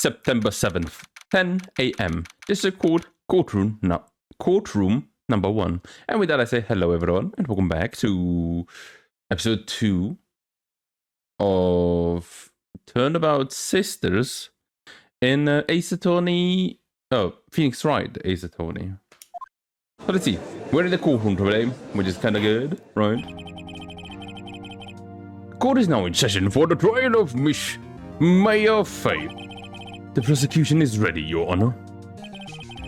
September 7th, 10 a.m. This is called courtroom number 1. And with that, I say hello, everyone, and welcome back to episode 2 of Turnabout Sisters in Ace Attorney. Oh, Pheonix Wright, Ace Attorney. So let's see. We're in the courtroom today, which is kind of good, right? Court is now in session for the trial of Miss Maya Faye. The prosecution is ready, Your Honor.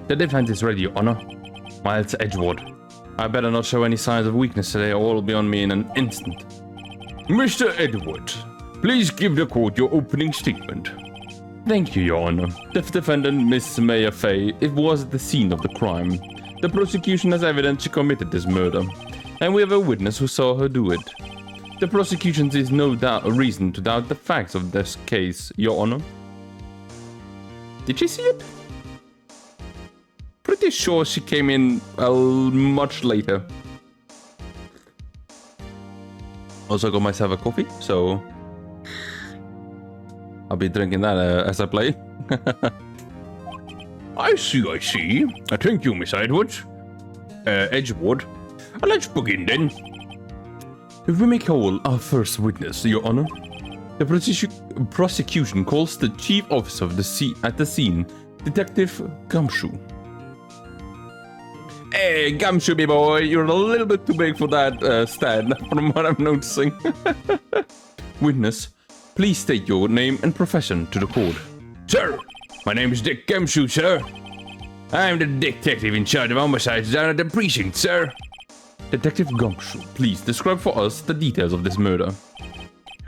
The defense is ready, Your Honor. Miles Edgewood. I better not show any signs of weakness today, or it'll be on me in an instant. Mr. Edgewood, please give the court your opening statement. Thank you, Your Honor. The defendant, Miss Maya Faye, was at the scene of the crime. The prosecution has evidence she committed this murder, and we have a witness who saw her do it. The prosecution sees no reason to doubt the facts of this case, Your Honor. Did she see it? Pretty sure she came in much later. Also got myself a coffee, so I'll be drinking that as I play. I see. Thank you, Miss Edgewood. Let's begin then. If we may call our first witness, Your Honor. The prosecution calls the chief officer of at the scene, Detective Gumshoe. Hey, Gumshoe, me boy, you're a little bit too big for that stand, from what I'm noticing. Witness, please state your name and profession to the court. Sir, my name is Dick Gumshoe, sir. I'm the detective in charge of homicides down at the precinct, sir. Detective Gumshoe, please describe for us the details of this murder.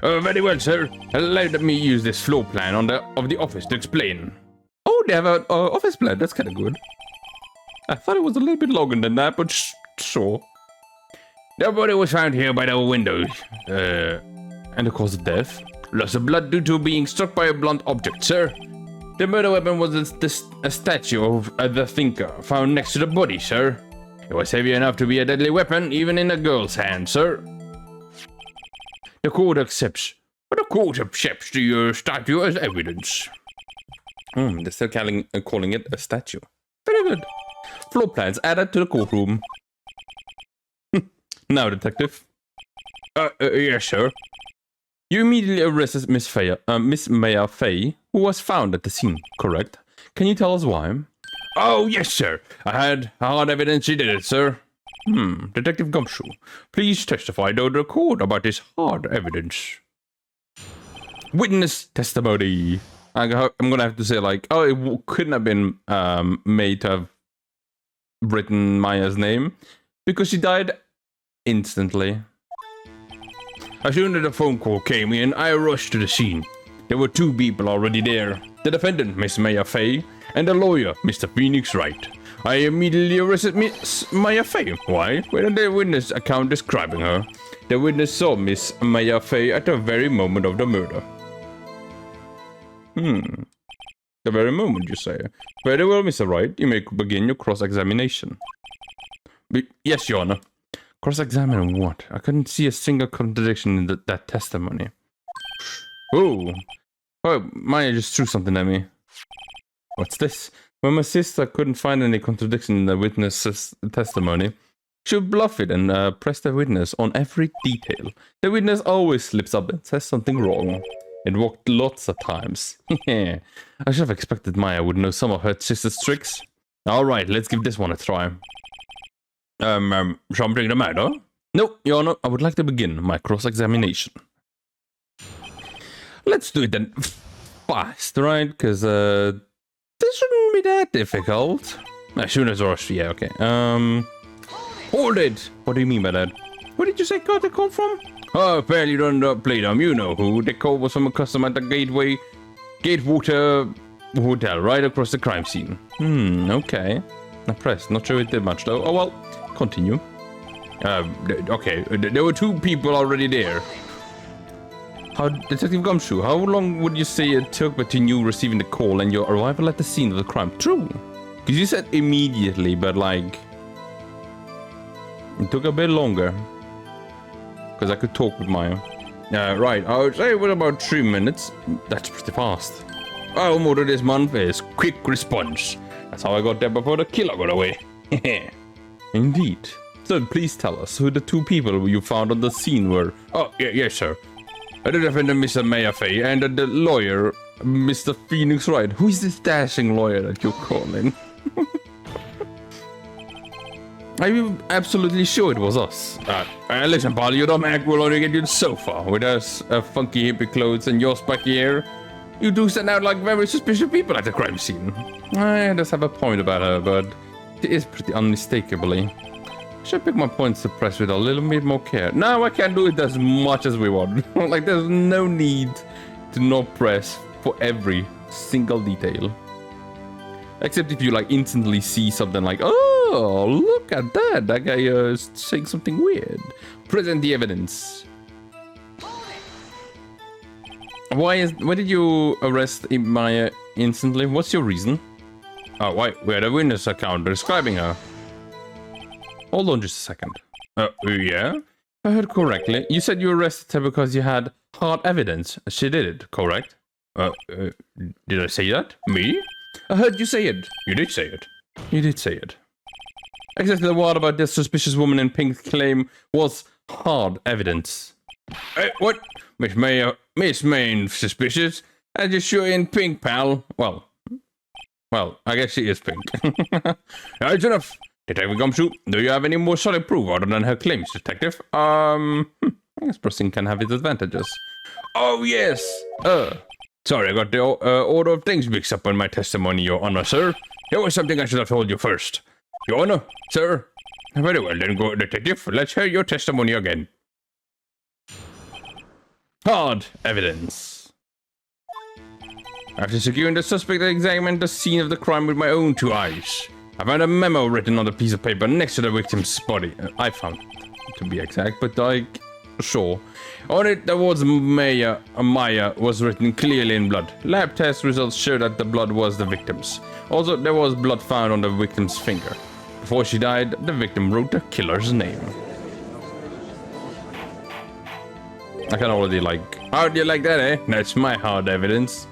Very well, sir. Let me use this floor plan of the office to explain. Oh, they have an office plan. That's kind of good. I thought it was a little bit longer than that, but sure. The body was found here by the windows. And the cause of death? Loss of blood due to being struck by a blunt object, sir. The murder weapon was a statue of the thinker found next to the body, sir. It was heavy enough to be a deadly weapon, even in a girl's hand, sir. The court accepts the statue as evidence. They're still calling it a statue. Very good. Floor plans added to the courtroom. Now, detective. Yes, sir. You immediately arrested Miss Maya Faye, who was found at the scene, correct? Can you tell us why? Oh, yes, sir. I had hard evidence she did it, sir. Detective Gumshoe, please testify to the court about this hard evidence. Witness testimony. I'm gonna have to say, like, oh, it couldn't have been made to have written Maya's name because she died instantly. As soon as the phone call came in, I rushed to the scene. There were 2 people already there. The defendant, Miss Maya Faye, and the lawyer, Mr. Pheonix Wright. I immediately arrested Miss Maya Faye. Why? Well, the witness account describing her. The witness saw Miss Maya Faye at the very moment of the murder. The very moment, you say? Very well, Mr. Wright. You may begin your cross-examination. Yes, Your Honor. Cross-examine what? I couldn't see a single contradiction in that testimony. Oh, Maya just threw something at me. What's this? When my sister couldn't find any contradiction in the witness's testimony, she would bluff it and press the witness on every detail. The witness always slips up and says something wrong. It worked lots of times. I should have expected Maya would know some of her sister's tricks. Alright, let's give this one a try. Something the matter? No, Your Honor, I would like to begin my cross-examination. Let's do it then fast, right? Because, this shouldn't be that difficult. As soon as rush, yeah, okay. Hold it! What do you mean by that? Where did you say got the call from? Oh, apparently you don't play them, you know who. The call was from a customer at the Gatewater Hotel, right across the crime scene. Okay. I pressed, not sure it did much though. Oh well, continue. Okay, there were 2 people already there. Detective Gumshoe, how long would you say it took between you receiving the call and your arrival at the scene of the crime? True. Because you said immediately, but like... it took a bit longer. Because I could talk with Maya. Right, I would say it was about 3 minutes. That's pretty fast. Our motto this month is quick response. That's how I got there before the killer got away. Indeed. So please tell us who the two people you found on the scene were. Oh, yes, sir. The defendant, Mr. Mayafay, and the lawyer, Mr. Pheonix Wright. Who is this dashing lawyer that you're calling? Are you absolutely sure it was us? Listen, pal, you dumb hack will only get you so far. With us funky hippie clothes and your spiky hair, you do stand out like very suspicious people at the crime scene. I just have a point about her, but it is pretty unmistakably. I should pick my points to press with a little bit more care. No, I can't do it as much as we want. Like, there's no need to not press for every single detail. Except if you, like, instantly see something like, oh, look at that. That guy is saying something weird. Present the evidence. Why did you arrest Maya instantly? What's your reason? Oh, wait, we had a witness account describing her. Hold on just a second. Yeah? I heard correctly. You said you arrested her because you had hard evidence. She did it, correct? Did I say that? Me? I heard you say it. You did say it. You did say it. Exactly what about this suspicious woman in pink claim was hard evidence? What? Miss Main suspicious? I just sure in pink, pal. Well, I guess she is pink. That's enough. Detective Gumshoe, do you have any more solid proof other than her claims, Detective? I guess pressing can have its advantages. Oh, yes! Sorry, I got the order of things mixed up in my testimony, Your Honor, sir. There was something I should have told you first. Your Honor, sir. Very well, then go, Detective. Let's hear your testimony again. Hard evidence. After securing the suspect, I examined the scene of the crime with my own two eyes. I found a memo written on a piece of paper next to the victim's body. I found it, to be exact, but like, sure. On it, the words Maya was written clearly in blood. Lab test results show that the blood was the victim's. Also, there was blood found on the victim's finger. Before she died, the victim wrote the killer's name. I can already like, how do you like that, eh? That's my hard evidence.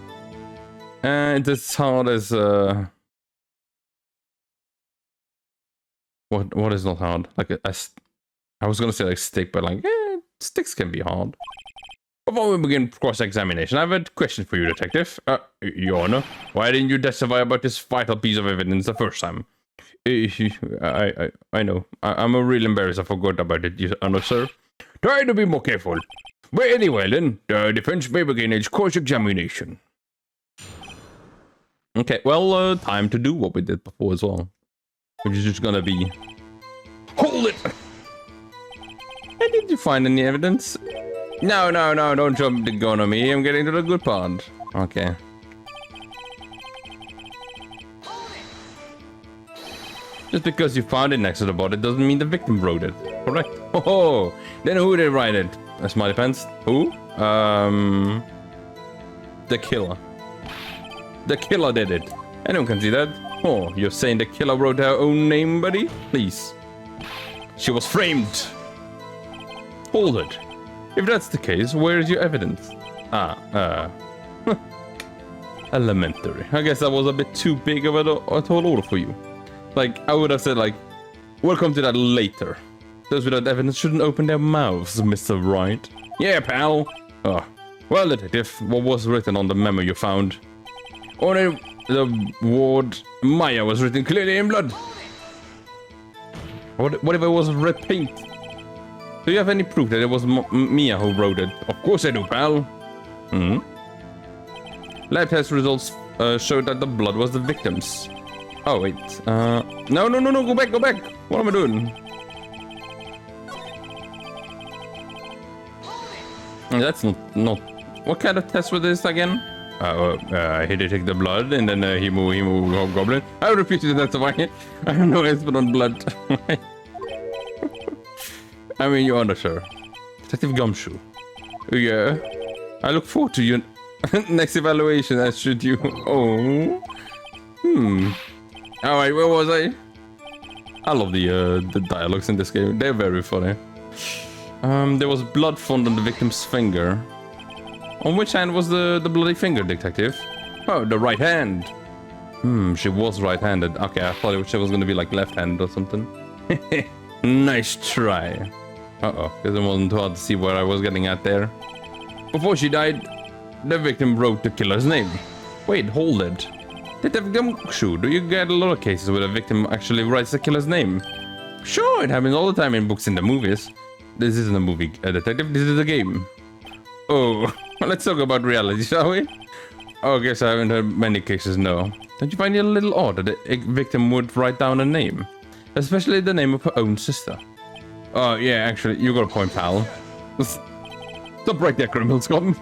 And it's hard as, What is not hard? Like I was gonna say like stick, but like, sticks can be hard. Before we begin cross-examination, I have a question for you, Detective. Your Honor, why didn't you testify about this vital piece of evidence the first time? I know. I'm real embarrassed. I forgot about it, Your Honor, sir. Try to be more careful. But anyway, then, the defense may begin its cross-examination. Okay, well, time to do what we did before as well. Which is just gonna be... Hold it! Hey, did you find any evidence? No, don't jump the gun on me. I'm getting to the good part. Okay. Just because you found it next to the body doesn't mean the victim wrote it. Correct. Oh, then who did write it? Smiley pants. Who? The killer. The killer did it. Anyone can see that. Oh, you're saying the killer wrote her own name, buddy? Please. She was framed. Hold it. If that's the case, where is your evidence? Elementary. I guess that was a bit too big of a tall order for you. Like, I would have said, like, we'll come to that later. Those without evidence shouldn't open their mouths, Mr. Wright. Yeah, pal. Oh. Well, Detective, what was written on the memo you found? Only the word Maya was written clearly in blood. What if it was red paint? Do you have any proof that it was Mia who wrote it? Of course I do, pal. Lab test results showed that the blood was the victim's. Oh, wait. No, go back. What am I doing? That's not... What kind of test was this again? He detected the blood, and then he moved goblin. I refuse to testify. I don't know it's on blood. I mean, Your Honor, sir. Detective Gumshoe. Yeah. I look forward to your next evaluation, as should you. Oh. Alright, where was I? I love the dialogues in this game. They're very funny. There was blood found on the victim's finger. On which hand was the bloody finger, Detective? Oh, the right hand. She was right-handed. Okay, I thought she was gonna be like left-handed or something. Nice try. Uh-oh, because it wasn't too hard to see where I was getting at there. Before she died, the victim wrote the killer's name. Wait, hold it. Detective Gumshoe, do you get a lot of cases where the victim actually writes the killer's name? Sure, it happens all the time in books and the movies. This isn't a movie, detective, this is a game. Oh, let's talk about reality, shall we? Oh, I guess I haven't heard many cases, no. Don't you find it a little odd that the victim would write down a name? Especially the name of her own sister. Oh, yeah, actually, you got a point, pal. Stop right there, criminal scum.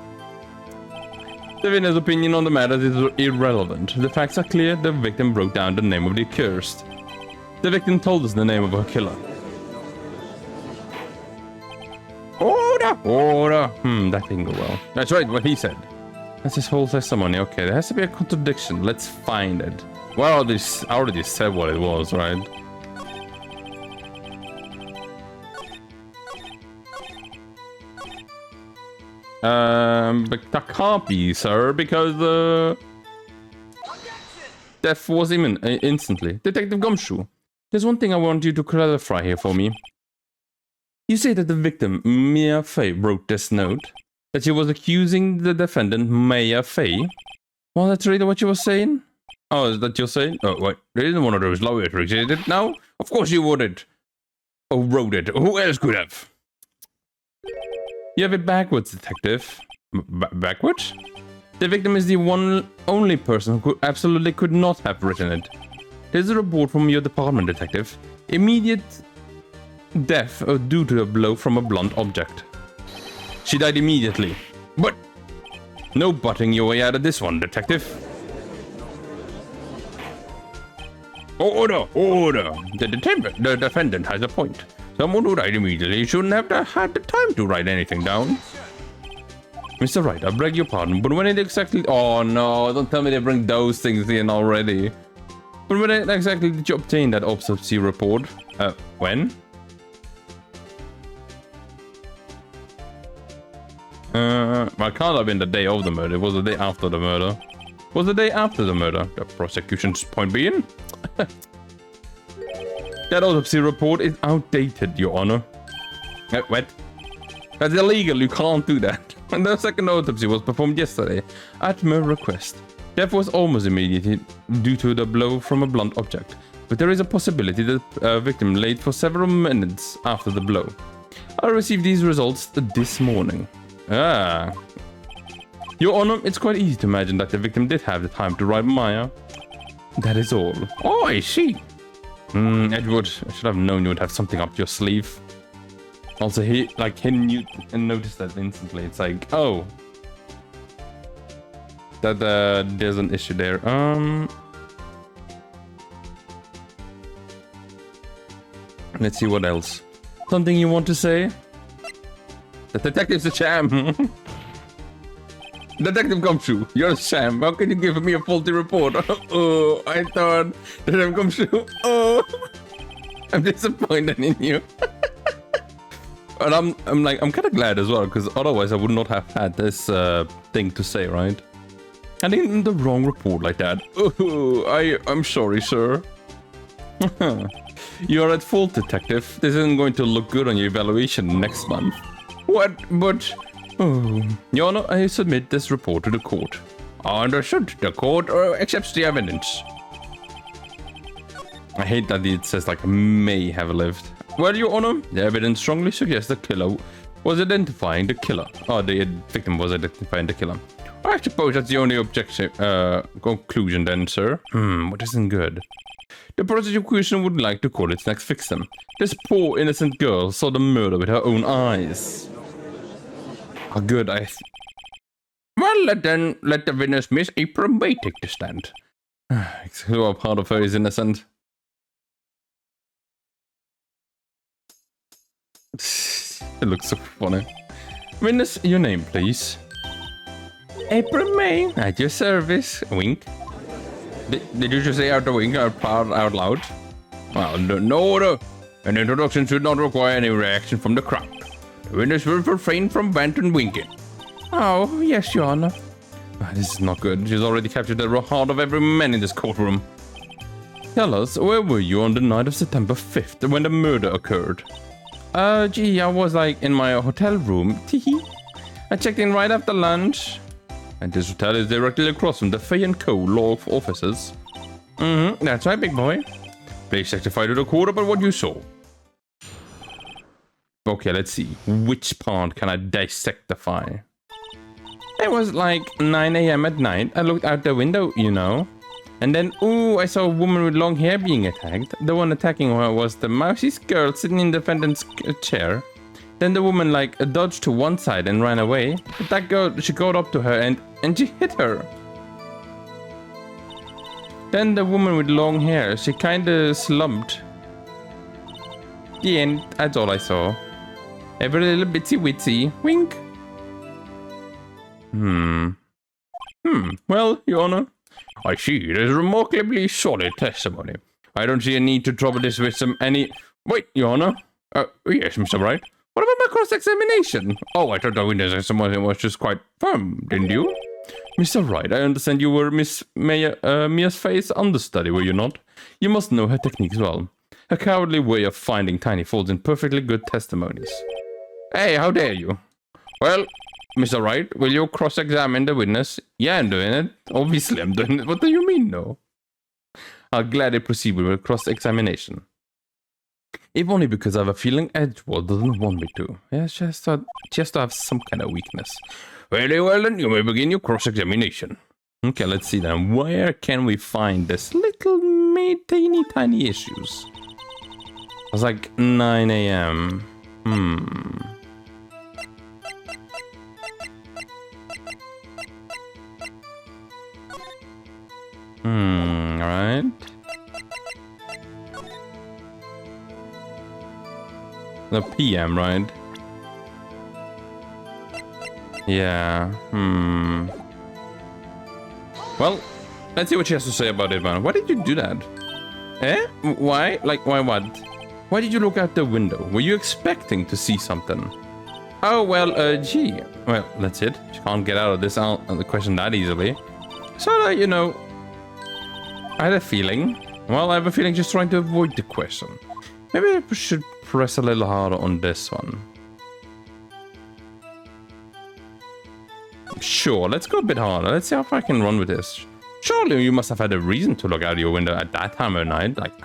The witness' opinion on the matter is irrelevant. The facts are clear, the victim wrote down the name of the accused. The victim told us the name of her killer. Order! Order! That didn't go well. That's right, what he said. That's his whole testimony. Okay, there has to be a contradiction. Let's find it. Well, I already said what it was, right? But that can't be, sir, because death was instantly. Detective Gumshoe, there's one thing I want you to clarify here for me. You say that the victim, Mia Fey, wrote this note? That she was accusing the defendant, Mia Fey? Well, that's really what you were saying? Oh, is that you're saying? Oh, wait, there isn't one of those lawyers who did it now? Of course you wouldn't. Oh, wrote it. Who else could have? You have it backwards, detective. Backwards? The victim is the only person who absolutely could not have written it. There's a report from your department, detective. Immediate death due to a blow from a blunt object. She died immediately. But no butting your way out of this one, detective. Order! Order! The defendant has a point. Someone who died immediately shouldn't have had the time to write anything down. Mr. Wright, I beg your pardon, but when it exactly... Oh no, don't tell me they bring those things in already. But when exactly did you obtain that autopsy report? When? Well, it can't have been the day of the murder. It was the day after the murder. It was the day after the murder. The prosecution's point being? That autopsy report is outdated, Your Honor. What? That's illegal. You can't do that. And the second autopsy was performed yesterday at my request. Death was almost immediately due to the blow from a blunt object, but there is a possibility that the victim laid for several minutes after the blow. I received these results this morning. Ah. Your Honor, it's quite easy to imagine that the victim did have the time to write Maya. That is all. Oh, I see. Edward, I should have known you would have something up your sleeve. Also, he knew and noticed that instantly. It's like, oh, that there's an issue there. Let's see what else. Something you want to say? The detective's a sham. Detective Gumshoe, you're a sham. How can you give me a faulty report? Oh, I thought Detective Gumshoe. Oh, I'm disappointed in you. But I'm kind of glad as well, because otherwise I would not have had this thing to say, right? And in the wrong report like that. Oh, I'm sorry, sir. You're at fault, detective. This isn't going to look good on your evaluation next month. What? But... Oh, Your Honor, I submit this report to the court. Understood. The court accepts the evidence. I hate that it says may have lived. Well, Your Honor, the evidence strongly suggests the killer was identifying the killer. Oh, the victim was identifying the killer. I suppose that's the only objection, conclusion then, sir. What isn't good? The prosecution would like to call its next victim. This poor innocent girl saw the murder with her own eyes. Oh, good. Well, let the witness, Miss April May, take the stand. So a part of her is innocent. It looks so funny. Witness, your name, please. April May, at your service. Wink. Did you just say out the wink out loud? Well, no. An introduction should not require any reaction from the crowd. The witness will refrain from bant and winking. Oh, yes, Your Honor. This is not good. She's already captured the heart of every man in this courtroom. Tell us, where were you on the night of September 5th when the murder occurred? Gee, I was like in my hotel room. Teehee. I checked in right after lunch. And this hotel is directly across from the Fay & Co. law offices. That's right, big boy. Please testify to the court about what you saw. Okay, let's see. Which part can I dissectify? It was like 9 a.m. at night. I looked out the window, you know. And then, ooh, I saw a woman with long hair being attacked. The one attacking her was the mousy girl sitting in the defendant's chair. Then the woman, like, dodged to one side and ran away. But that girl, she got up to her and she hit her. Then the woman with long hair, she kinda slumped. The end, that's all I saw. Every little bitsy witsy. Wink. Well, Your Honor, I see it is remarkably solid testimony. I don't see a need to trouble this with any... Wait, Your Honor. Yes, Mr. Wright. What about my cross-examination? Oh, I thought the witness testimony was just quite firm, didn't you? Mr. Wright, I understand you were Miss Mia's Faye's understudy, were you not? You must know her techniques well. Her cowardly way of finding tiny faults in perfectly good testimonies. Hey, how dare you? Well, Mr. Wright, will you cross-examine the witness? Yeah, I'm doing it. Obviously, I'm doing it. What do you mean, no? I'll gladly proceed with cross-examination. If only because I have a feeling Edgeworth doesn't want me to. Yeah, just to have some kind of weakness. Very well, then you may begin your cross-examination. Okay, let's see then. Where can we find this little teeny tiny issues? It was like 9 a.m. Alright. The PM, right? Yeah, Well, let's see what she has to say about it, man. Why did you do that? Eh? Why? Like, why what? Why did you look out the window? Were you expecting to see something? Oh, well, gee. Well, that's it. She can't get out of this the question that easily. So, you know, I had a feeling. Well, I have a feeling she's trying to avoid the question. Maybe I should press a little harder on this one. Sure, let's go a bit harder. Let's see how far I can run with this. Surely you must have had a reason to look out your window at that time of night. Like,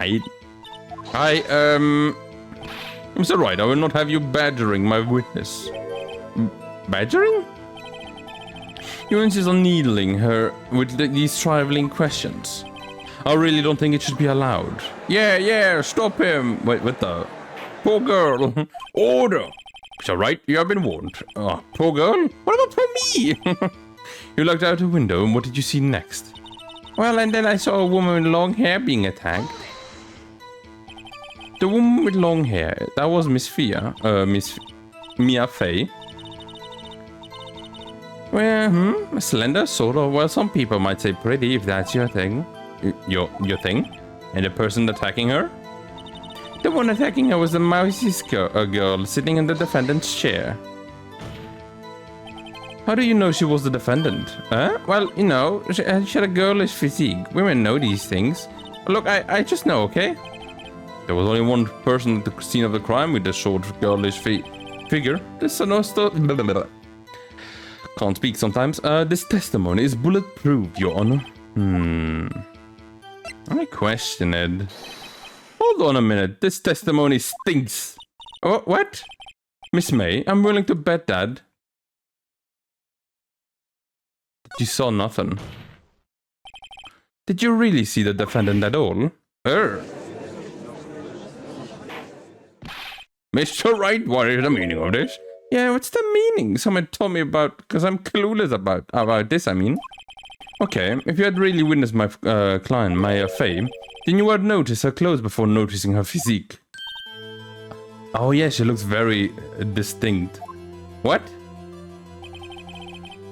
Mr. Wright, I will not have you badgering my witness. Badgering? You insist on needling her with these trifling questions. I really don't think it should be allowed. Yeah, stop him. Wait, what the? Poor girl. Order. Mr. Wright, you have been warned. Oh, poor girl? What about poor me? You looked out the window, and what did you see next? Well, and then I saw a woman with long hair being attacked. The woman with long hair, that was Miss Mia Fay. Well, slender, sort of. Well, some people might say pretty, if that's your thing. Your thing? And the person attacking her? The one attacking her was the mousy girl sitting in the defendant's chair. How do you know she was the defendant? Huh? Well, you know, she had a girlish physique. Women know these things. Look, I just know, okay? There was only one person at the scene of the crime with the short, girlish figure. This can't speak sometimes. This testimony is bulletproof, Your Honor. I question it. Hold on a minute. This testimony stinks. Oh, what? Miss May, I'm willing to bet that you saw nothing. Did you really see the defendant at all? Her. Mr. Wright, what is the meaning of this? Yeah, what's the meaning? Someone told me about, because I'm clueless about this, I mean. Okay, if you had really witnessed my client, Maya Fay, then you would notice her clothes before noticing her physique. Oh yeah, she looks very distinct. What?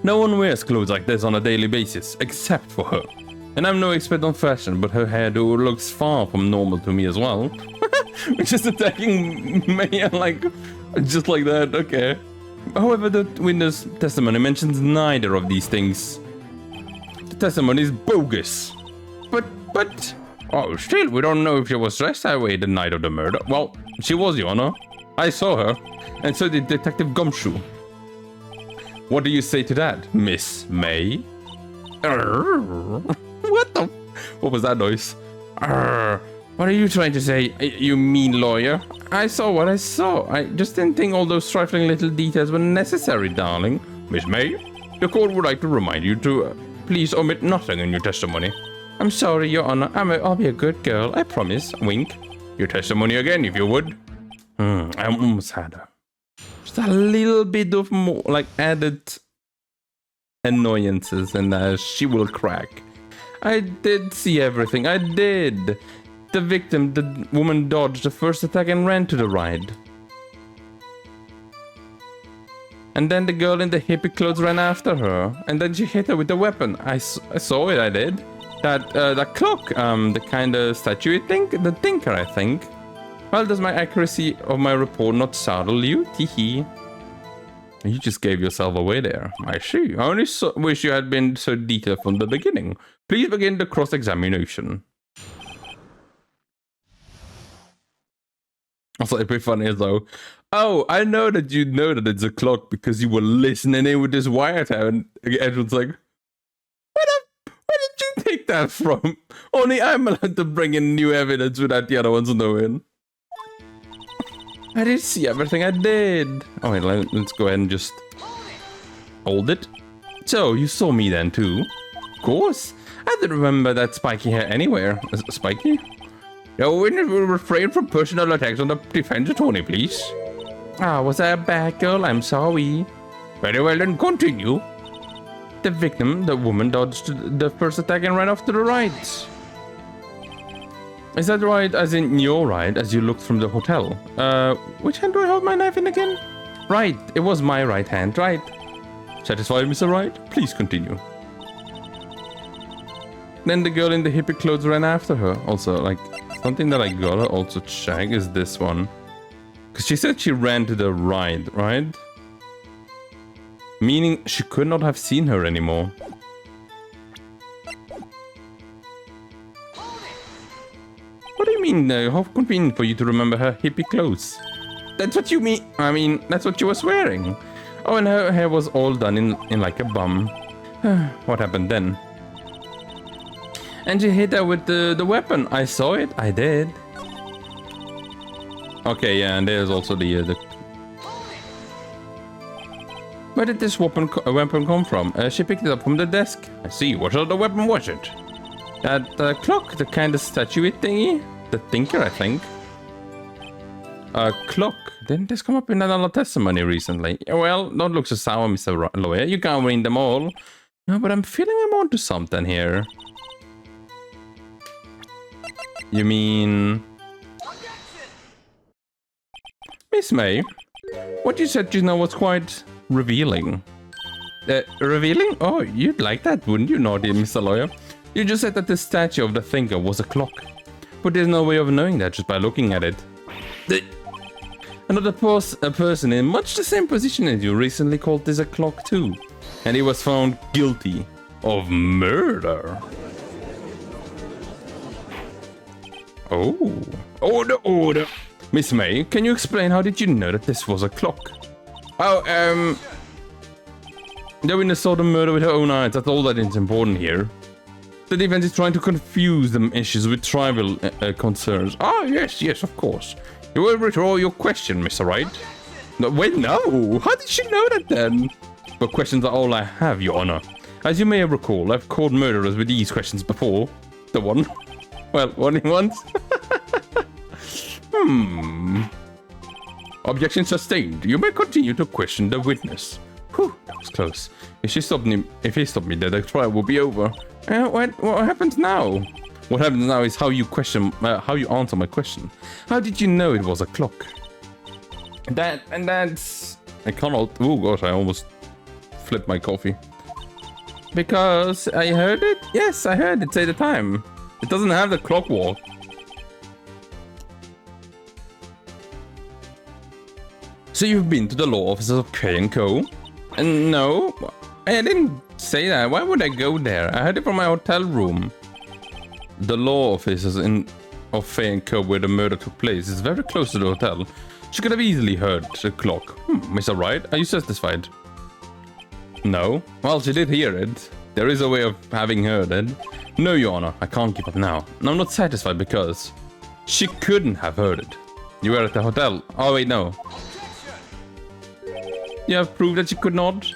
No one wears clothes like this on a daily basis, except for her. And I'm no expert on fashion, but her hairdo looks far from normal to me as well. Just attacking Maya like, just like that, okay. However, the witness testimony mentions neither of these things. testimony is bogus. But... Oh, still, we don't know if she was dressed that way the night of the murder. Well, she was, Your Honor. I saw her. And so did Detective Gumshoe. What do you say to that, Miss May? What the... What was that noise? What are you trying to say, you mean lawyer? I saw what I saw. I just didn't think all those trifling little details were necessary, darling. Miss May, the court would like to remind you to please omit nothing in your testimony. I'm sorry, Your Honor. I'll be a good girl. I promise. Wink. Your testimony again, if you would. I almost had her. Just a little bit of more, like, added annoyances, and she will crack. I did see everything. I did. The victim, the woman, dodged the first attack and ran to the ride. And then the girl in the hippie clothes ran after her. And then she hit her with the weapon. I saw it, I did. That clock, the kind of statue thing, the thinker, I think. Well, does my accuracy of my report not startle you? Teehee. You just gave yourself away there. I see. I only wish you had been so detailed from the beginning. Please begin the cross-examination. Also, it'd be funny though. Oh, I know that you know that it's a clock because you were listening in with this wiretap, and everyone's like, where did you take that from? Only I'm allowed to bring in new evidence without the other ones knowing. I did see everything, I did. Oh, wait, let's go ahead and just hold it. So, you saw me then too? Of course. I didn't remember that spiky hair anywhere. Is it spiky? No, we will refrain from personal attacks on the defense attorney, please. Was I a bad girl? I'm sorry. Very well, then continue. The victim, the woman, dodged the first attack and ran off to the right. Is that right, as in your right, as you looked from the hotel? Which hand do I hold my knife in again? Right, it was my right hand, right. Satisfied, Mr. Wright? Please continue. Then the girl in the hippie clothes ran after her. Also, like, something that I gotta also check is this one. Because she said she ran to the right, right? Meaning she could not have seen her anymore. What do you mean? How convenient for you to remember her hippie clothes. That's what you mean. I mean, that's what she was wearing. Oh, and her hair was all done in like a bun. What happened then? And she hit her with the weapon. I saw it. I did. Okay, yeah, and there's also the... Where did this weapon come from? She picked it up from the desk. I see. What sort of weapon was it? That clock, the kind of statue thingy? The thinker, I think. Clock. Didn't this come up in another testimony recently? Well, don't look so sour, Mr. Lawyer. You can't win them all. No, but I'm feeling I'm onto something here. You mean... Miss May, what you said just now was quite revealing. Revealing? Oh, you'd like that, wouldn't you, naughty Mr. Lawyer? You just said that the statue of the thinker was a clock. But there's no way of knowing that just by looking at it. Another person in much the same position as you recently called this a clock too. And he was found guilty of murder. Oh. Order, order. Miss May, can you explain how did you know that this was a clock? Oh, the witness saw the murder with her own eyes. That's all that is important here. The defense is trying to confuse the issues with tribal concerns. Ah, yes, yes, of course. You will withdraw your question, Mr. Wright. No, wait, no. How did she know that then? But questions are all I have, Your Honor. As you may recall, I've caught murderers with these questions before. The one. Well, only once. Objection sustained. You may continue to question the witness. Whew, that was close. If he stopped me dead, the trial will be over. What happens now? What happens now is how you answer my question. How did you know it was a clock? That's... I cannot... Oh gosh, I almost flipped my coffee. Because I heard it? Yes, I heard it say the time. It doesn't have the clock walk. So you've been to the law offices of K & Co? And no, I didn't say that. Why would I go there? I heard it from my hotel room. The law offices of Pheonix where the murder took place is very close to the hotel. She could have easily heard the clock. Mr. Wright, are you satisfied? No. Well, she did hear it. There is a way of having heard it. No, Your Honor, I can't give up now. I'm not satisfied because she couldn't have heard it. You were at the hotel. Oh, wait, no. You have proof that she could not?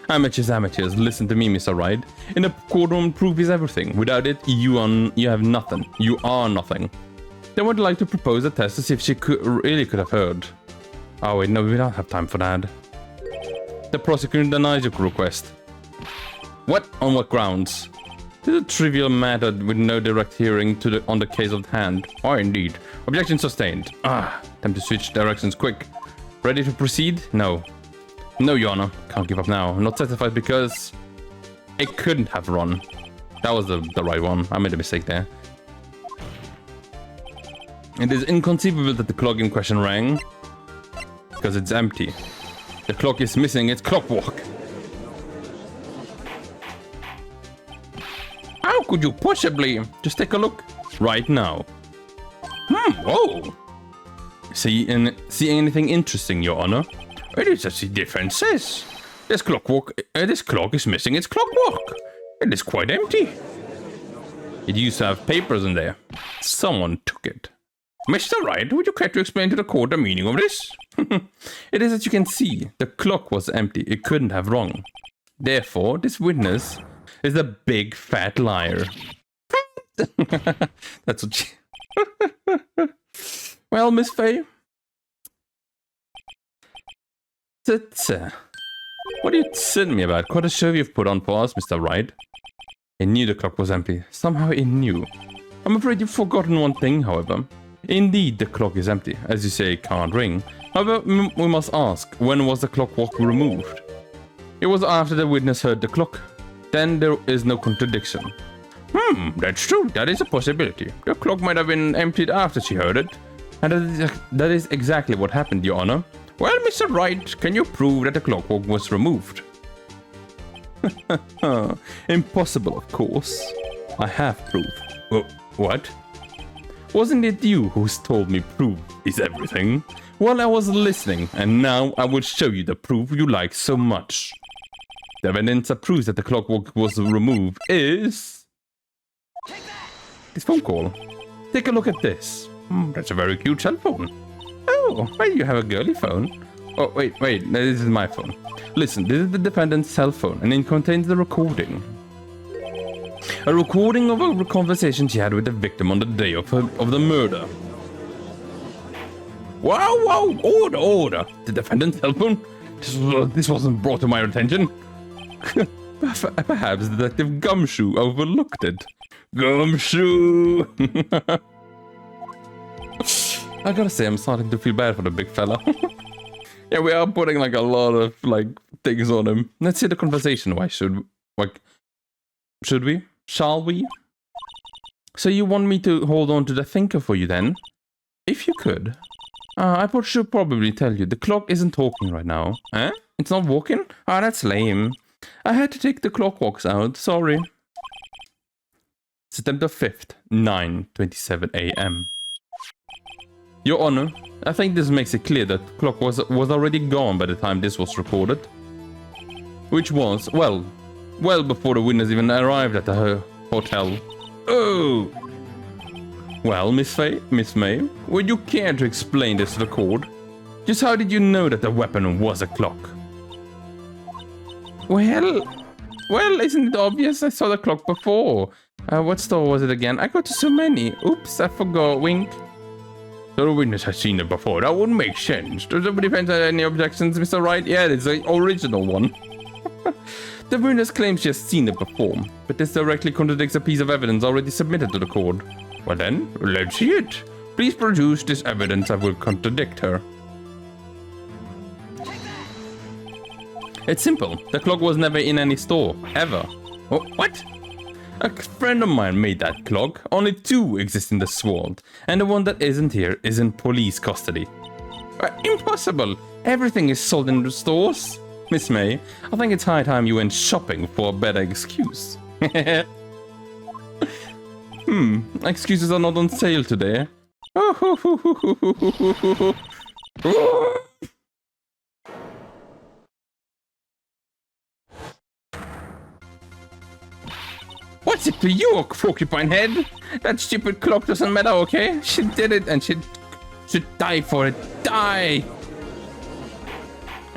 Amateurs, listen to me, Mr. Wright. In a courtroom, proof is everything. Without it, you have nothing. You are nothing. Then would like to propose a test to see if she really could have heard. Oh wait, no, we don't have time for that. The prosecutor denies your request. What? On what grounds? This is a trivial matter with no direct hearing on the case of hand. Oh, indeed. Objection sustained. Time to switch directions quick. Ready to proceed? No. No, Your Honor. Can't give up now. I'm not satisfied because it couldn't have run. That was the right one. I made a mistake there. It is inconceivable that the clock in question rang because it's empty. The clock is missing its clockwork. How could you possibly? Just take a look right now. Whoa. See anything interesting, Your Honor? It is as the defense says. This clock is missing its clockwork. It is quite empty. It used to have papers in there. Someone took it. Mr. Wright, would you care to explain to the court the meaning of this? It is as you can see. The clock was empty. It couldn't have rung. Therefore, this witness is a big fat liar. That's what she... Well, Miss Faye? What are you telling me about? Quite a show you've put on for us, Mr. Wright. He knew the clock was empty. Somehow he knew. I'm afraid you've forgotten one thing, however. Indeed, the clock is empty. As you say, it can't ring. However, we must ask, when was the clockwork removed? It was after the witness heard the clock. Then there is no contradiction. That's true. That is a possibility. The clock might have been emptied after she heard it. And that is exactly what happened, Your Honor. Well, Mr. Wright, can you prove that the clockwork was removed? Impossible, of course. I have proof. What? Wasn't it you who told me proof is everything? Well, I was listening, and now I will show you the proof you like so much. The evidence that proves that the clockwork was removed is... this phone call. Take a look at this. That's a very cute cell phone. Oh, well, you have a girly phone. Oh, wait, this is my phone. Listen, this is the defendant's cell phone, and it contains the recording. A recording of a conversation she had with the victim on the day of the murder. Wow, order. The defendant's cell phone? This wasn't brought to my attention. Perhaps Detective Gumshoe overlooked it. Gumshoe! I gotta say, I'm starting to feel bad for the big fella. Yeah, we are putting like a lot of like things on him. Let's see the conversation. Why should we? Shall we? So you want me to hold on to the thinker for you then? If you could. I should probably tell you, the clock isn't talking right now. Eh? It's not walking? That's lame. I had to take the clockworks out, sorry. September 5th, 9:27 AM. Your Honor, I think this makes it clear that the clock was already gone by the time this was recorded. Which was, well before the witness even arrived at the hotel. Oh! Well, Miss May, would you care to explain this to the court? Just how did you know that the weapon was a clock? Well, isn't it obvious? I saw the clock before. What store was it again? I got to so many. Oops, I forgot. Wink. So the witness has seen it before. That wouldn't make sense. Does anybody have any objections, Mr. Wright? Yeah, it's the original one. The witness claims she has seen it before, but this directly contradicts a piece of evidence already submitted to the court. Well then, let's see it. Please produce this evidence that will contradict her. It's simple. The clock was never in any store, ever. Oh, what? A friend of mine made that clock. Only 2 exist in this world, and the one that isn't here is in police custody. Impossible. Everything is sold in the stores. Miss May, I think it's high time you went shopping for a better excuse. Excuses are not on sale today. What's it to you, porcupine head? That stupid clock doesn't matter, okay? She did it and she should die for it. Die!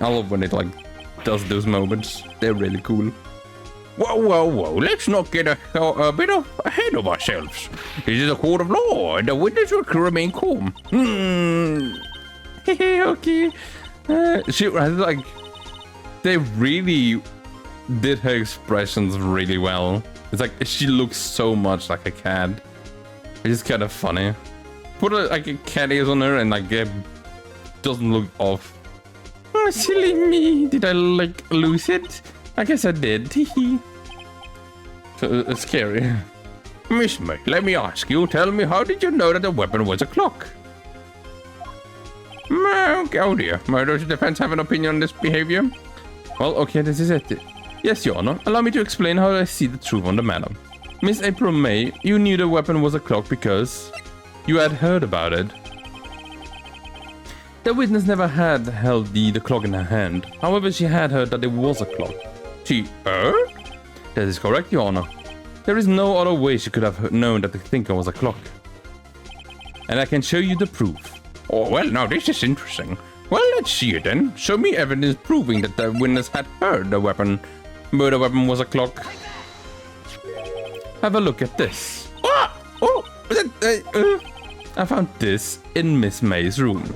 I love when it like does those moments. They're really cool. Whoa. Let's not get a bit ahead of ourselves. This is a court of law and the witness will remain calm. Okay. She like they really did her expressions really well. It's like she looks so much like a cat. It's kind of funny. Put like a cat ears on her and like it doesn't look off. Oh, silly me. Did I like lose it? I guess I did. So it's scary. Miss May, let me ask you. Tell me, how did you know that the weapon was a clock? Oh dear. Does the defense have an opinion on this behavior? Well, okay, this is it. Yes, Your Honor. Allow me to explain how I see the truth on the matter. Miss April May, you knew the weapon was a clock because you had heard about it. The witness never had held the clock in her hand. However, she had heard that it was a clock. She heard? That is correct, Your Honor. There is no other way she could have known that the thinker was a clock. And I can show you the proof. Oh, well, now this is interesting. Well, let's see it then. Show me evidence proving that the witness had heard the murder weapon was a clock. Have a look at this. I found this in Miss May's room.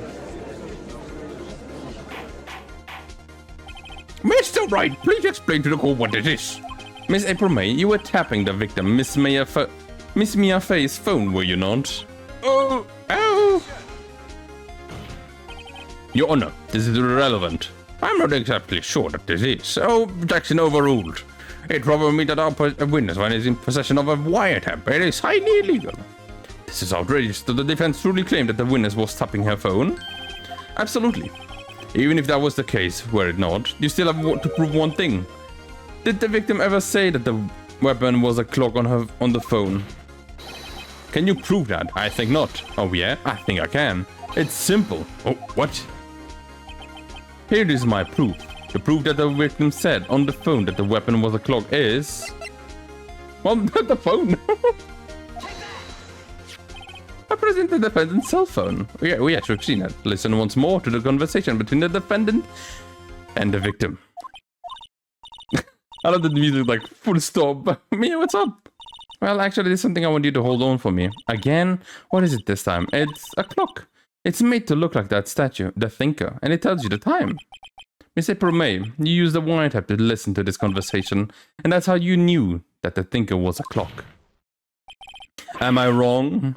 Mr. Wright, please explain to the court what it is. Miss April May, you were tapping the victim, Miss Mia Faye's phone, were you not? Oh! Your Honor, this is irrelevant. I'm not exactly sure that this is. So, objection overruled. It probably means that our witness, when is in possession of a wiretap, it is highly illegal. This is outrageous. Did the defense truly claim that the witness was tapping her phone? Absolutely. Even if that was the case, were it not, you still have to prove one thing. Did the victim ever say that the weapon was a clock on the phone? Can you prove that? I think not. Oh yeah, I think I can. It's simple. Oh, what? Here is my proof. The proof that the victim said on the phone that the weapon was a clock is... Well, not the phone. I present the defendant's cell phone. Yeah, we actually have seen it. Listen once more to the conversation between the defendant and the victim. I love the music like full stop. Mia, what's up? Well, actually, there's something I want you to hold on for me. Again? What is it this time? It's a clock. It's made to look like that statue, the thinker, and it tells you the time. Miss April May, you used the wiretap to listen to this conversation, and that's how you knew that the thinker was a clock. Am I wrong?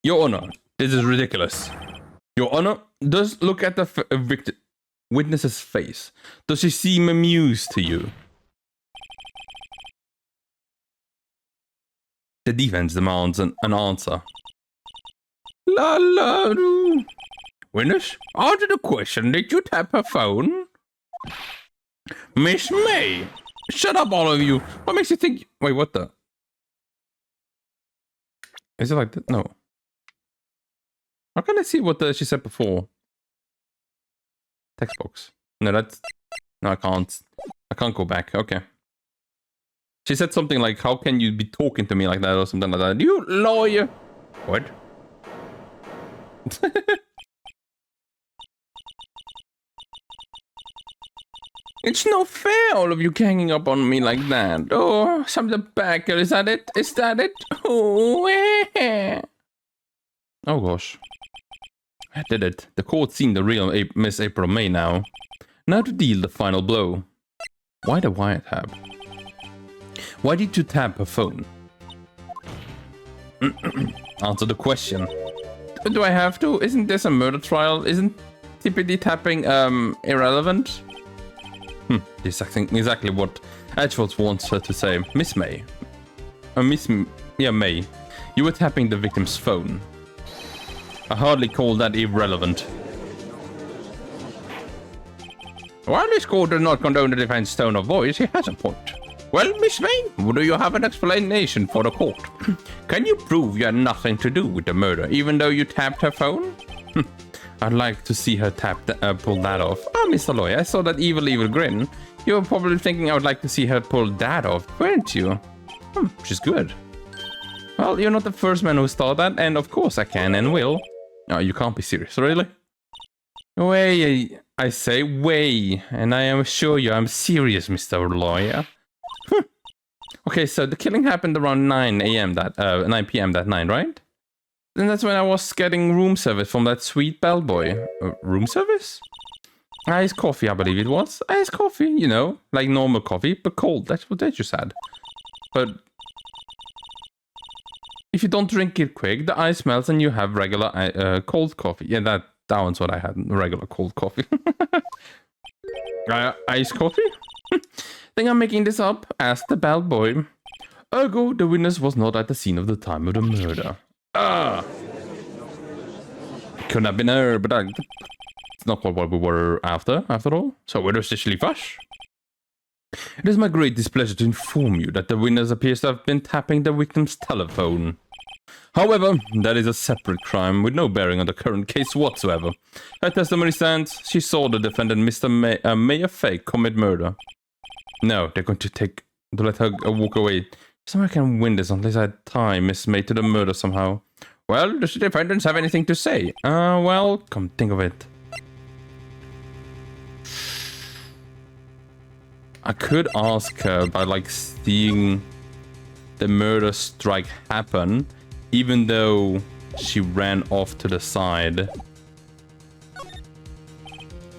Your Honor, this is ridiculous. Your Honor, just look at the witness's face. Does she seem amused to you? The defense demands an answer. Witness, answer the question. Did you tap her phone? Miss May! Shut up, all of you! What makes you think... Wait, what the... Is it like that? No. How can I see what she said before? Text box. No, that's... No, I can't. I can't go back. Okay. She said something like, how can you be talking to me like that or something like that? You lawyer! What? It's not fair, all of you ganging up on me like that. Oh, something back. Is that it? Is that it? Oh, yeah. Oh gosh. I did it. The court's seen the real Miss April May now. Now to deal the final blow. Why the wiretap? Why did you tap her phone? Answer the question. Do I have to? Isn't this a murder trial? Isn't typically tapping irrelevant? This is exactly what Edgeworth wants her to say. Miss May. May. You were tapping the victim's phone. I hardly call that irrelevant. While this court does not condone the defense's tone of voice, he has a point. Well, Miss May, do you have an explanation for the court? Can you prove you had nothing to do with the murder, even though you tapped her phone? I'd like to see her pull that off. Oh, Mr. Lawyer, I saw that evil grin. You were probably thinking I would like to see her pull that off, weren't you? She's good. Well, you're not the first man who's thought that, and of course I can and will. No, you can't be serious, really? Way, I say way, and I assure you I'm serious, Mr. Lawyer. Okay, so the killing happened around 9 p.m. that night, right? Then that's when I was getting room service from that sweet bellboy. Room service? Iced coffee, I believe it was. Iced coffee, you know, like normal coffee, but cold. That's what they just had. But if you don't drink it quick, the ice melts and you have regular cold coffee. Yeah, that one's what I had, regular cold coffee. Iced coffee? Think I'm making this up? Asked the bellboy. Ergo, the witness was not at the scene of the time of the murder. Couldn't have been her, but it's not what we were after all. So where does this leave us? It is my great displeasure to inform you that the witness appears to have been tapping the victim's telephone. However, that is a separate crime with no bearing on the current case whatsoever. Her testimony stands, she saw the defendant, Mr. Mayor Fay, commit murder. No, they're going to let her walk away. Someone can win this unless I tie Miss May to the murder somehow. Well, does the defendants have anything to say? Well, come think of it. I could ask her by, like, seeing the murder strike happen, even though she ran off to the side.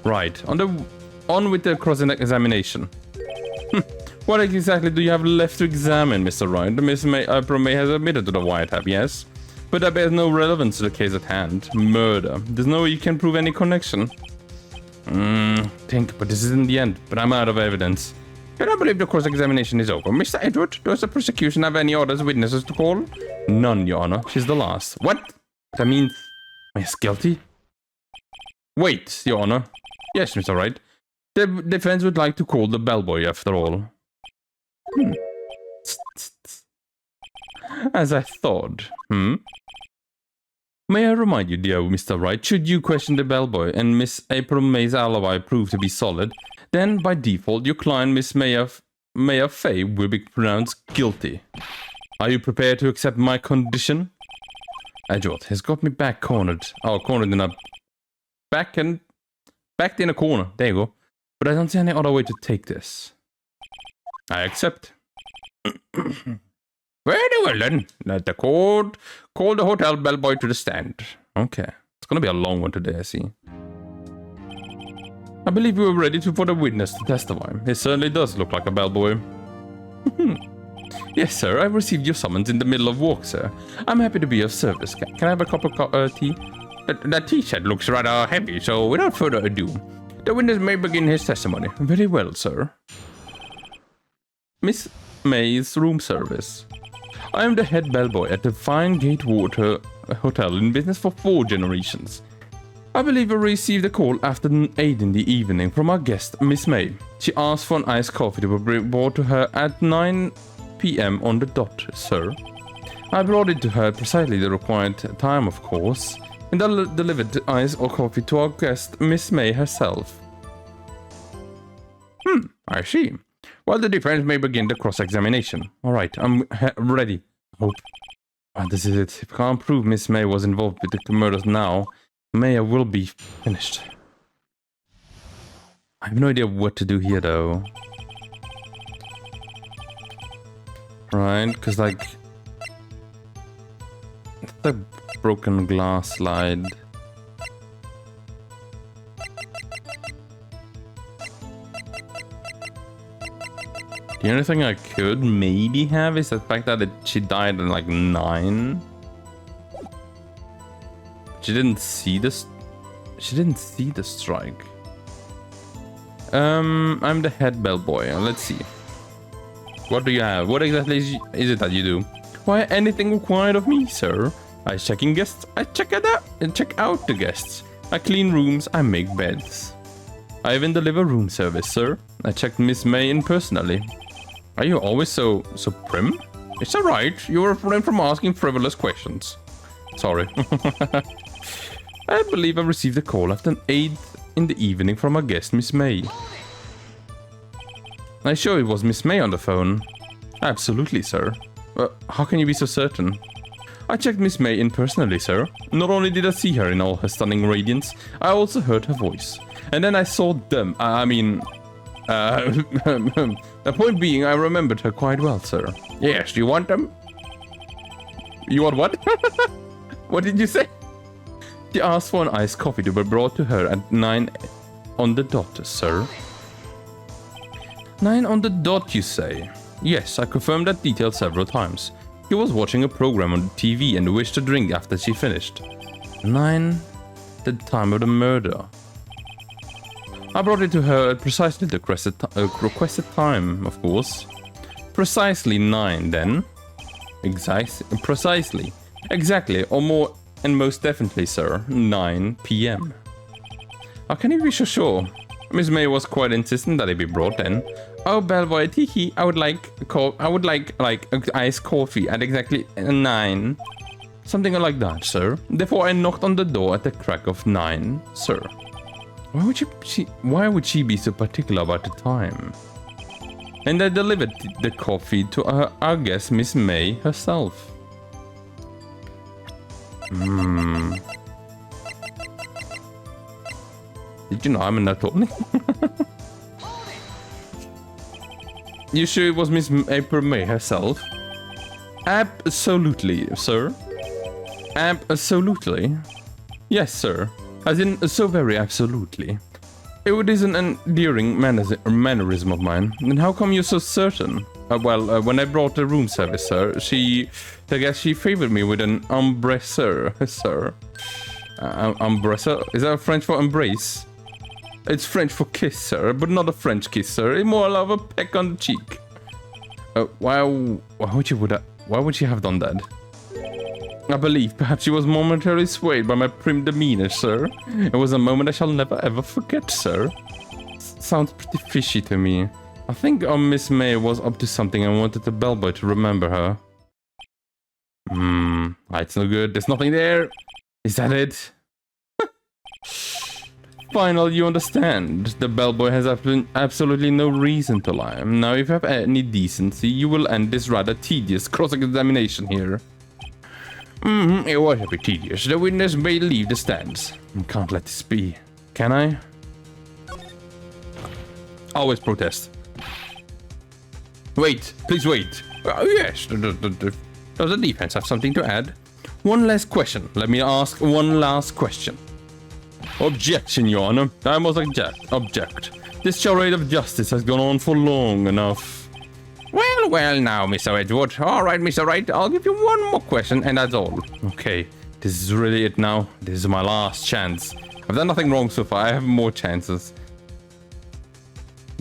Right, on with the cross-examination. What exactly do you have left to examine, Mr. Wright? Miss May has admitted to the wiretap, yes? But that bears no relevance to the case at hand. Murder. There's no way you can prove any connection. But this isn't the end. But I'm out of evidence. Can I believe the cross-examination is over? Mr. Edward, does the prosecution have any other witnesses to call? None, Your Honor. She's the last. What? That means... Miss guilty? Wait, Your Honor. Yes, Mr. Wright. The defense would like to call the bellboy after all. As I thought. May I remind you, dear Mr. Wright, should you question the bellboy and Miss April May's alibi prove to be solid, then by default your client, Miss Mayor Fay, will be pronounced guilty. Are you prepared to accept my condition? Edward has got me cornered in a... backed in a corner. There you go. But I don't see any other way to take this. I accept. Very well then. Let the court call the hotel bellboy to the stand. Okay. It's gonna be a long one today, I see. I believe we were ready for the witness to testify. He certainly does look like a bellboy. Yes, sir. I received your summons in the middle of walk, sir. I'm happy to be of service. Can I have a cup of tea? That tea set looks rather heavy, so without further ado, the witness may begin his testimony. Very well, sir. Miss May's room service. I am the head bellboy at the Fine Gatewater Hotel in business for 4 generations. I believe I received a call after 8 in the evening from our guest, Miss May. She asked for an iced coffee to be brought to her at 9 p.m. on the dot, sir. I brought it to her at precisely the required time, of course, and delivered the iced coffee to our guest, Miss May herself. I see. Well, the defense may begin the cross-examination. Alright, I'm ready. Hope. This is it. If I can't prove Miss May was involved with the murders now, Maya will be finished. I have no idea what to do here, though. Right, because, like... the broken glass slide. The only thing I could maybe have is the fact that she died at like 9. She didn't see this. She didn't see the strike. I'm the head bellboy. Let's see. What do you have? What exactly is it that you do? Why, anything required of me, sir? I check in guests. I check out the guests. I clean rooms. I make beds. I even deliver room service, sir. I checked Miss May in personally. Are you always so prim? It's alright. You refrain from asking frivolous questions. Sorry. I believe I received a call after 8 in the evening from our guest, Miss May. Are you sure it was Miss May on the phone? Absolutely, sir. How can you be so certain? I checked Miss May in personally, sir. Not only did I see her in all her stunning radiance, I also heard her voice. And then I saw them. The point being, I remembered her quite well, sir. Yes, do you want them? You want what? What did you say? She asked for an iced coffee to be brought to her at 9 on the dot, sir. 9 on the dot, you say? Yes, I confirmed that detail several times. She was watching a program on the TV and wished to drink after she finished. 9, the time of the murder. I brought it to her at precisely the requested time, of course. Precisely 9, then. Precisely. Exactly, or more and most definitely, sir. 9 p.m. How can you be so sure? Miss May was quite insistent that it be brought then. Oh, Bellboy, teehee, I would like iced coffee at exactly 9. Something like that, sir. Therefore, I knocked on the door at the crack of 9, sir. Why would she be so particular about the time? And I delivered the coffee to our guest, Miss May herself. Did you know I'm an attorney? You sure it was Miss April May herself? Absolutely, sir. Absolutely. Yes, sir. As in, so very absolutely. It is an endearing mannerism of mine. And how come you're so certain? When I brought the room service, sir, I guess she favored me with an embrasseur, sir. Embrasseur? Is that French for embrace? It's French for kiss, sir, but not a French kiss, sir. It's more of a peck on the cheek. Why would she have done that? I believe perhaps she was momentarily swayed by my prim demeanor, sir. It was a moment I shall never ever forget, sir. Sounds pretty fishy to me. I think Miss May was up to something and wanted the bellboy to remember her. It's no good. There's nothing there. Is that it? Finally, you understand. The bellboy has absolutely no reason to lie. Now, if you have any decency, you will end this rather tedious cross-examination here. It was a bit tedious. The witness may leave the stands. I can't let this be. Can I? Always protest. Wait, please wait. Yes, does the defense have something to add? One last question. Let me ask one last question. Objection, Your Honor. I must object. This charade of justice has gone on for long enough. Well, now, Mr. Edgewood. All right, Mr. Wright, I'll give you one more question, and that's all. Okay, this is really it now. This is my last chance. I've done nothing wrong so far. I have more chances.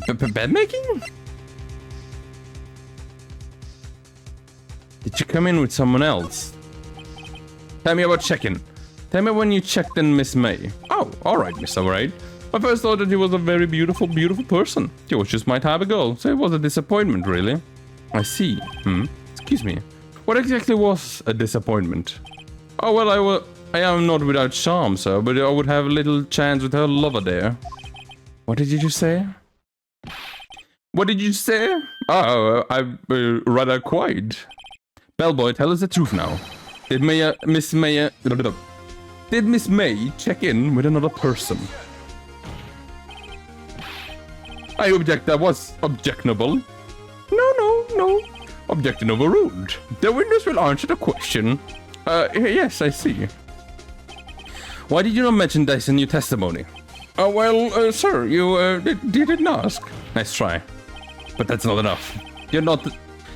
Bed making? Did you come in with someone else? Tell me about check-in. Tell me when you checked in Miss May. Oh, all right, Mr. Wright. I first thought that she was a very beautiful person. She was just my type of girl, so it was a disappointment, really. I see. Excuse me. What exactly was a disappointment? Oh, well, I am not without charm, sir, but I would have a little chance with her lover there. What did you just say? What did you say? Oh, I'm rather quiet. Bellboy, tell us the truth now. Did Miss May check in with another person? I object. That was objectionable. No. Objection overruled. The witness will answer the question. Yes, I see. Why did you not mention this in your testimony? Sir, you didn't ask. Nice try. But that's not enough. You're not...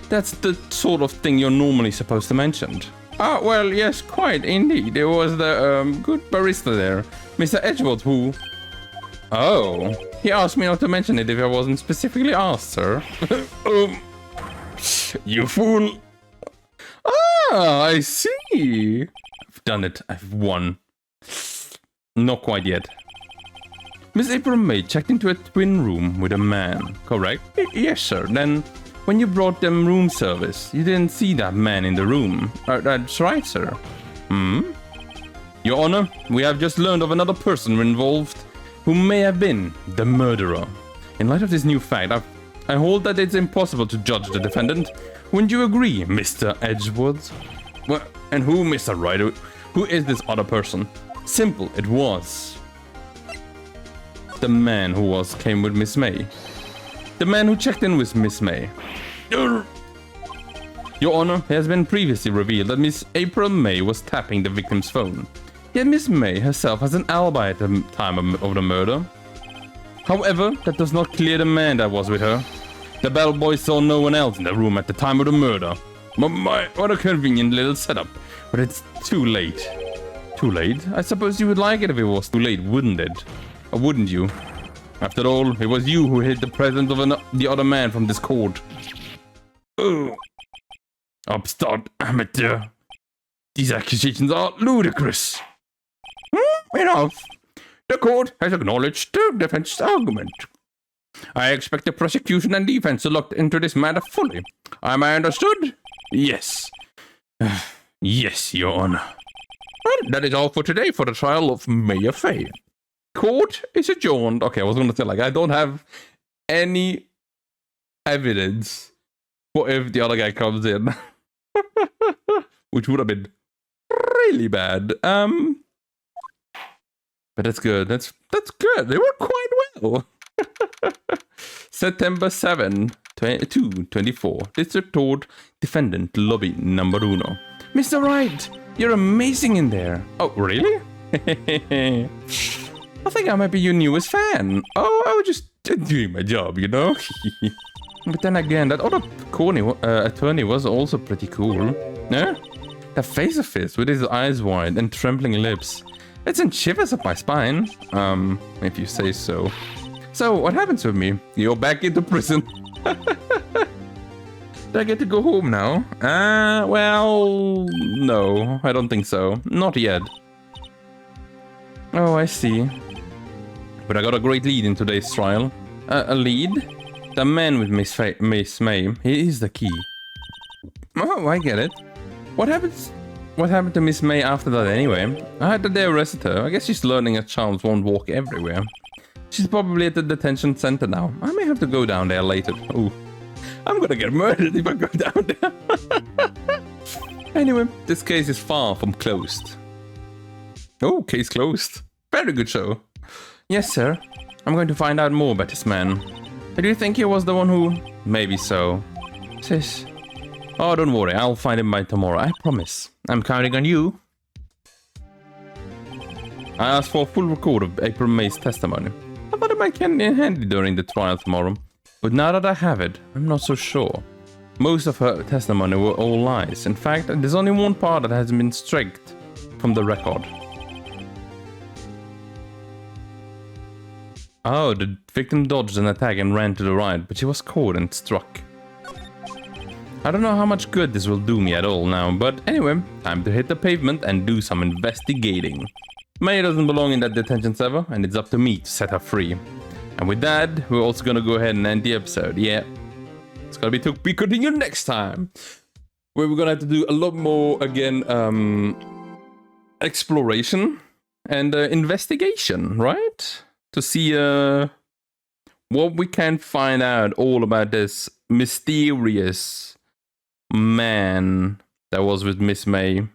That's the sort of thing you're normally supposed to mention. Well, yes, quite, indeed. It was the good barista there, Mr. Edgewood, who... Oh, he asked me not to mention it if I wasn't specifically asked, sir. You fool. I see. I've done it. I've won. Not quite yet. Miss April May checked into a twin room with a man, correct? Yes, sir. Then, when you brought them room service, you didn't see that man in the room. That's right, sir. Your Honor, we have just learned of another person involved who may have been the murderer. In light of this new fact, I hold that it's impossible to judge the defendant. Wouldn't you agree, Mr. Edgeworth? Well, and who, Mr. Wright? Who is this other person? Simple, it was the man who came with Miss May. The man who checked in with Miss May. Your Honor, it has been previously revealed that Miss April May was tapping the victim's phone. Yet Miss May herself has an alibi at the time of the murder. However, that does not clear the man that was with her. The bellboy saw no one else in the room at the time of the murder. What a convenient little setup. But it's too late. Too late? I suppose you would like it if it was too late, wouldn't it? Or wouldn't you? After all, it was you who hid the presence of the other man from this court. Oh. Upstart amateur. These accusations are ludicrous. Enough. The court has acknowledged the defense's argument. I expect the prosecution and defense to look into this matter fully. Am I understood? Yes. Yes, Your Honor. Well, that is all for today for the trial of Mayor Faye. Court is adjourned. Okay, I was going to say, like, I don't have any evidence for if the other guy comes in. Which would have been really bad. But that's good. That's good. They worked quite well. September 7, 2024. District Court Defendant Lobby Number 1. Mr. Wright, you're amazing in there. Oh, really? I think I might be your newest fan. Oh, I was just doing my job, you know? But then again, that other attorney was also pretty cool. Yeah? That face of his with his eyes wide and trembling lips. It sent shivers up my spine. If you say so. So, what happens with me? You're back into prison. Do I get to go home now? Well, no, I don't think so. Not yet. Oh, I see. But I got a great lead in today's trial. A lead? The man with Miss May. He is the key. Oh, I get it. What happened to Miss May after that anyway? I heard that they arrested her. I guess she's learning that charms won't walk everywhere. She's probably at the detention center now. I may have to go down there later. Ooh. I'm gonna get murdered if I go down there. Anyway, this case is far from closed. Oh, case closed. Very good show. Yes, sir. I'm going to find out more about this man. Do you think he was the one who... Maybe so. Sis. Oh, don't worry. I'll find him by tomorrow. I promise. I'm counting on you. I asked for a full record of April May's testimony. I thought it might come in handy during the trial tomorrow. But now that I have it, I'm not so sure. Most of her testimony were all lies. In fact, there's only one part that has been stripped from the record. Oh, the victim dodged an attack and ran to the right, but she was caught and struck. I don't know how much good this will do me at all now, but anyway, time to hit the pavement and do some investigating. May doesn't belong in that detention cell, and it's up to me to set her free. And with that, we're also gonna go ahead and end the episode. Yeah, it's gonna be continued next time, where we're gonna have to do a lot more again, exploration and investigation, right? To see what we can find out all about this mysterious man that was with Miss May.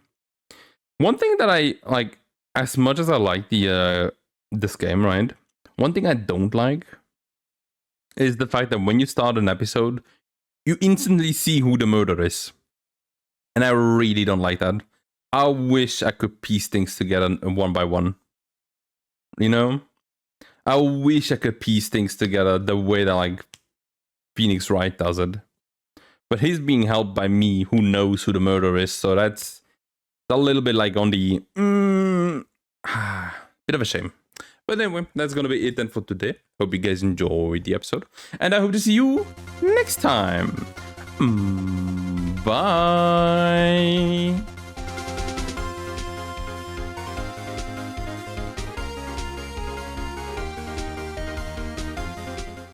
One thing that I like, as much as I like the this game, right? One thing I don't like is the fact that when you start an episode, you instantly see who the murderer is. And I really don't like that. I wish I could piece things together one by one. You know? I wish I could piece things together the way that, like, Pheonix Wright does it. But he's being helped by me, who knows who the murderer is, so that's a little bit like on the... bit of a shame. But anyway, that's gonna be it then for today. Hope you guys enjoyed the episode. And I hope to see you next time. Bye!